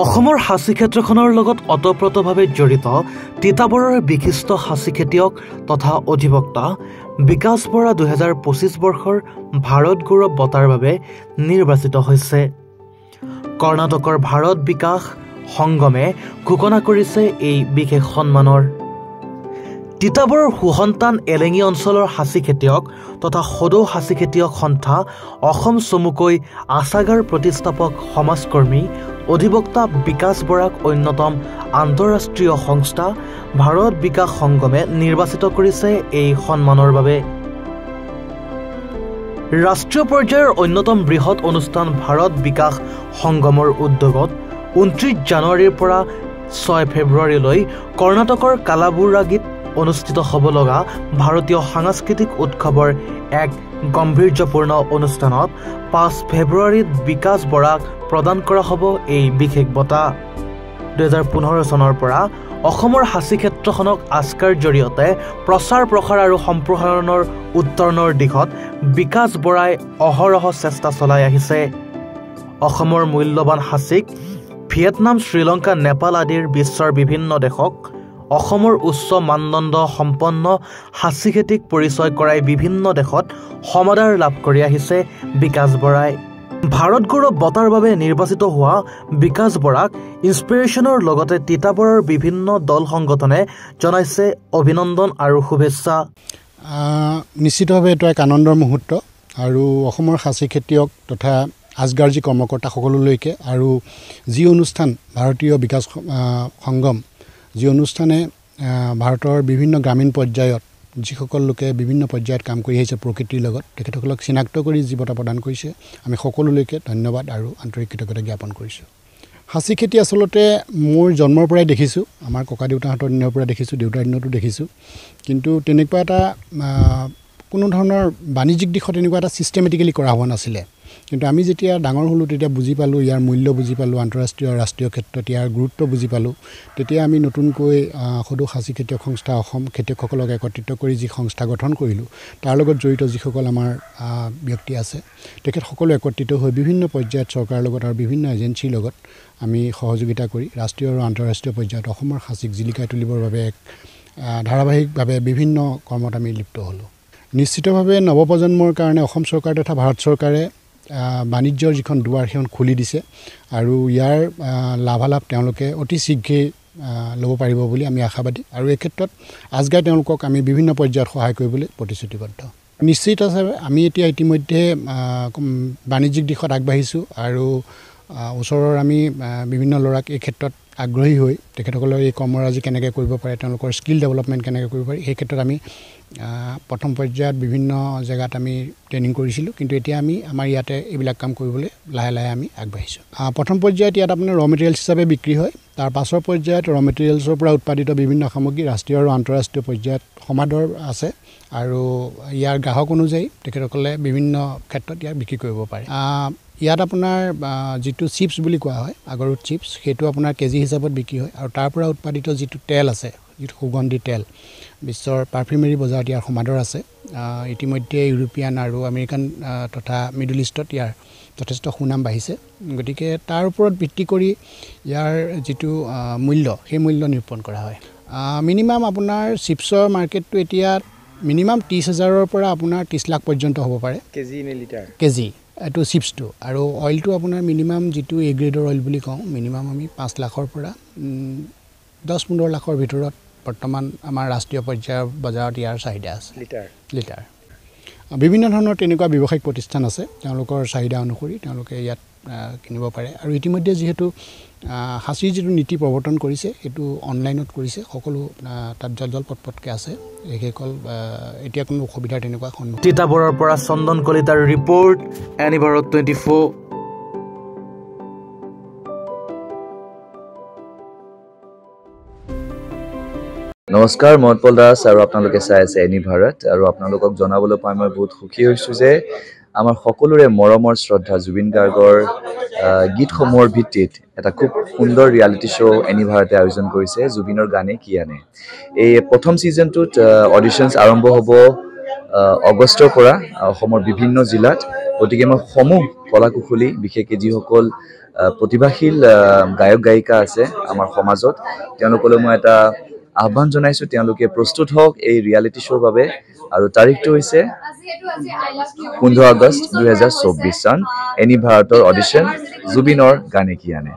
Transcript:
অসমৰ সাঁচি ক্ষেত্ৰখনৰ লগত অতঃপ্ৰতভাৱে জড়িত তিতাবৰৰ বিশিষ্ট সাঁচি খেতিয়ক তথা অধিবক্তা বিকাশ বৰা 2025 বৰ্ষৰ ভাৰত গৌৰৱ বঁটাৰ বাবে নিৰ্বাচিত হৈছে। কৰ্ণাটকৰ ভাৰত বিকাশ সংগমে ঘোষণা কৰিছে এই বিশেষ সন্মানৰ। তিতাবৰৰ সুসন্তান এলেঙি অঞ্চলৰ সাঁচি খেতিয়ক তথা সদৌ সাঁচি খেতিয়ক সন্থা অসম চমুকৈ আছাগাৰ প্ৰতিষ্ঠাপক সমাজকৰ্মী অধিবক্তা বিকাশ বৰাক অন্যতম আন্তঃৰাষ্ট্ৰীয় সংস্থা ভাৰত বিকাশ সংগমে নিৰ্বাচিত কৰিছে এই সন্মানৰ বাবে। ৰাষ্ট্ৰীয় পৰ্যায়ৰ অন্যতম বৃহৎ অনুষ্ঠান ভাৰত বিকাশ সংগমৰ উদ্যোগত 29 জানুৱাৰীৰ পৰা 6 ফেব্ৰুৱাৰীলৈ কৰ্ণাটকৰ কালাবুৰাগীত অনুষ্ঠিত হ'ব লগা ভাৰতীয় সাংস্কৃতিক উৎসৱৰ এক গম্ভীৰ্যপূৰ্ণ অনুষ্ঠানত 5 ফেব্ৰুৱাৰীত বিকাশ বৰাক প্ৰদান কৰা হ'ব এই বিশেষ বঁটা। 2015 চনৰ পৰা অসমৰ সাঁচি ক্ষেত্ৰখনক আস্কাৰ জৰিয়তে প্ৰচাৰ প্ৰসাৰ আৰু সম্প্ৰসাৰণৰ উত্তৰণৰ দিশত বিকাশ বৰাই অহৰহ চেষ্টা চলাই আহিছে। অসমৰ মূল্যৱান সাঁচিক ভিয়েটনাম, শ্ৰীলংকা, নেপাল আদিৰ বিশ্বৰ বিভিন্ন দেশক অসমৰ উচ্চ মানদণ্ড সম্পন্ন সাঁচি খেতিক পৰিচয় কৰাই বিভিন্ন দেশত সমাদৰ লাভ কৰি আহিছে বিকাশ বৰাই। ভাৰত গৌৰৱ বঁটাৰ বাবে নিৰ্বাচিত হোৱা বিকাশ বৰাক ইনস্পিৰেশ্যনৰ লগতে তিতাবৰৰ বিভিন্ন দল সংগঠনে জনাইছে অভিনন্দন আৰু শুভেচ্ছা। নিশ্চিতভাৱে এইটো এক আনন্দৰ মুহূৰ্ত আৰু অসমৰ সাঁচি খেতিয়ক তথা আছগাৰ্জী কৰ্মকৰ্তা সকলোলৈকে আৰু যি অনুষ্ঠান ভাৰতীয় বিকাশ সংগম, যি অনুষ্ঠানে ভাৰতৰ বিভিন্ন গ্ৰামীণ পৰ্যায়ত যিসকল লোকে বিভিন্ন পৰ্যায়ত কাম কৰি আহিছে প্ৰকৃতিৰ লগত, তেখেতসকলক চিনাক্ত কৰি যি বঁটা প্ৰদান কৰিছে, আমি সকলোলৈকে ধন্যবাদ আৰু আন্তৰিক কৃতজ্ঞতা জ্ঞাপন কৰিছোঁ। সাঁচি খেতি আচলতে মোৰ জন্মৰ পৰাই দেখিছোঁ, আমাৰ ককা দেউতাহঁতৰ দিনৰ পৰা দেখিছোঁ, দেউতাৰ দিনতো দেখিছোঁ, কিন্তু তেনেকুৱা এটা কোনো ধৰণৰ বাণিজ্যিক দিশত এনেকুৱা এটা ছিষ্টেমেটিকেলি কৰা হোৱা নাছিলে। কিন্তু আমি যেতিয়া ডাঙৰ হ'লোঁ তেতিয়া বুজি পালোঁ, ইয়াৰ মূল্য বুজি পালোঁ, আন্তঃৰাষ্ট্ৰীয় ৰাষ্ট্ৰীয় ক্ষেত্ৰত ইয়াৰ গুৰুত্ব বুজি পালোঁ। তেতিয়া আমি নতুনকৈ সদৌ সাঁচি খেতিয়ক সংস্থা অসম খেতিয়কসকলক একত্ৰিত কৰি যি সংস্থা গঠন কৰিলোঁ, তাৰ লগত জড়িত যিসকল আমাৰ ব্যক্তি আছে তেখেতসকলো একত্ৰিত হৈ বিভিন্ন পৰ্যায়ত চৰকাৰৰ লগত আৰু বিভিন্ন এজেঞ্চিৰ লগত আমি সহযোগিতা কৰি ৰাষ্ট্ৰীয় আৰু আন্তঃৰাষ্ট্ৰীয় পৰ্যায়ত অসমৰ সাঁচিক জিলিকাই তুলিবৰ বাবে এক ধাৰাবাহিকভাৱে বিভিন্ন কৰ্মত আমি লিপ্ত হ'লোঁ। নিশ্চিতভাৱে নৱপ্ৰজন্মৰ কাৰণে অসম চৰকাৰ তথা ভাৰত চৰকাৰে বাণিজ্যৰ যিখন দুৱাৰ সেইখন খুলি দিছে আৰু ইয়াৰ লাভালাভ তেওঁলোকে অতি শীঘ্ৰেই ল'ব পাৰিব বুলি আমি আশাবাদী আৰু এই ক্ষেত্ৰত আছগাই তেওঁলোকক আমি বিভিন্ন পৰ্যায়ত সহায় কৰিবলৈ প্ৰতিশ্ৰুতিবদ্ধ। নিশ্চিতভাৱে আমি এতিয়া ইতিমধ্যে বাণিজ্যিক দিশত আগবাঢ়িছোঁ আৰু ওচৰৰ আমি বিভিন্ন ল'ৰাক এই ক্ষেত্ৰত আগ্ৰহী হৈ তেখেতসকলৰ এই কৰ্মৰাজি কেনেকৈ কৰিব পাৰে, তেওঁলোকৰ স্কিল ডেভেলপমেণ্ট কেনেকৈ কৰিব পাৰে, সেই ক্ষেত্ৰত আমি প্ৰথম পৰ্যায়ত বিভিন্ন জেগাত আমি ট্ৰেইনিং কৰিছিলোঁ, কিন্তু এতিয়া আমি আমাৰ ইয়াতে এইবিলাক কাম কৰিবলৈ লাহে লাহে আমি আগবাঢ়িছোঁ। প্ৰথম পৰ্যায়ত ইয়াত আপোনাৰ ৰ' মেটেৰিয়েলছ হিচাপে বিক্ৰী হয়, তাৰ পাছৰ পৰ্যায়ত ৰ' মেটেৰিয়েলছৰ পৰা উৎপাদিত বিভিন্ন সামগ্ৰী ৰাষ্ট্ৰীয় আৰু আন্তঃৰাষ্ট্ৰীয় পৰ্যায়ত সমাদৰ আছে আৰু ইয়াৰ গ্ৰাহক অনুযায়ী তেখেতসকলে বিভিন্ন ক্ষেত্ৰত ইয়াক বিক্ৰী কৰিব পাৰে। ইয়াত আপোনাৰ যিটো চিপছ বুলি কোৱা হয়, আগৰুট চিপছ, সেইটো আপোনাৰ কেজি হিচাপত বিক্ৰী হয় আৰু তাৰ পৰা উৎপাদিত যিটো তেল আছে, যিটো সুগন্ধি তেল, বিশ্বৰ পাৰফিউমেৰী বজাৰত ইয়াৰ সমাদৰ আছে। ইতিমধ্যে ইউৰোপীয়ান আৰু আমেৰিকান তথা মিডল ইষ্টত ইয়াৰ যথেষ্ট সুনাম বাঢ়িছে। গতিকে তাৰ ওপৰত ভিত্তি কৰি ইয়াৰ যিটো মূল্য, সেই মূল্য নিৰূপণ কৰা হয়। মিনিমাম আপোনাৰ চিপছৰ মাৰ্কেটটো এতিয়া মিনিমাম 30,000ৰ পৰা আপোনাৰ 30 লাখ পৰ্যন্ত হ'ব পাৰে। কেজি নে লিটাৰ? কেজি এইটো চিপছটো। আৰু অইলটো আপোনাৰ মিনিমাম যিটো এ গ্ৰেডৰ অইল বুলি কওঁ, মিনিমাম আমি 5 লাখৰ পৰা 10-15 লাখৰ ভিতৰত বৰ্তমান আমাৰ ৰাষ্ট্ৰীয় পৰ্যায়ৰ বজাৰত ইয়াৰ চাহিদা আছে। লিটাৰ বিভিন্ন ধৰণৰ তেনেকুৱা ব্যৱসায়িক প্ৰতিষ্ঠান আছে, তেওঁলোকৰ চাহিদা অনুসৰি তেওঁলোকে ইয়াত কিনিব পাৰে। আৰু ইতিমধ্যে যিহেতু সাঁচিৰ যিটো নীতি প্ৰৱৰ্তন কৰিছে সেইটো অনলাইনত কৰিছে, সকলো তাত জল পটপটকৈ আছে, সেইসকল এতিয়া কোনো অসুবিধাৰ তেনেকুৱা সন্মুখীন। তিতাবৰৰ পৰা চন্দন কলিতাৰ ৰিপৰ্ট, এনি ভাৰত 24। নমস্কাৰ, মই উৎপল দাস আৰু আপোনালোকে চাই আছে এনি ভাৰত। আৰু আপোনালোকক জনাবলৈ পাই মই বহুত সুখী হৈছোঁ যে আমাৰ সকলোৰে মৰমৰ শ্ৰদ্ধা জুবিন গাৰ্গৰ গীতসমূহৰ ভিত্তিত এটা খুব সুন্দৰ ৰিয়েলিটি শ্ব' এনি ভাৰতে আয়োজন কৰিছে, জুবিনৰ গানে কি আনে। এই প্ৰথম ছিজনটোত অডিশ্যনছ আৰম্ভ হ'ব আগষ্টৰ পৰা অসমৰ বিভিন্ন জিলাত গতিকে মই সমূহ কলাকুশলী বিশেষকৈ যিসকল প্ৰতিভাশীল গায়ক গায়িকা আছে আমাৰ সমাজত তেওঁলোকলৈ মই এটা আহ্বান জনাইছোঁ তেওঁলোকে প্ৰস্তুত হওক এই ৰিয়েলিটি শ্ব'ৰ বাবে আৰু তাৰিখটো হৈছে 15 আগষ্ট 2024 চন এনি ভাৰতৰ অডিশ্যন জুবিনৰ গানে কি আনে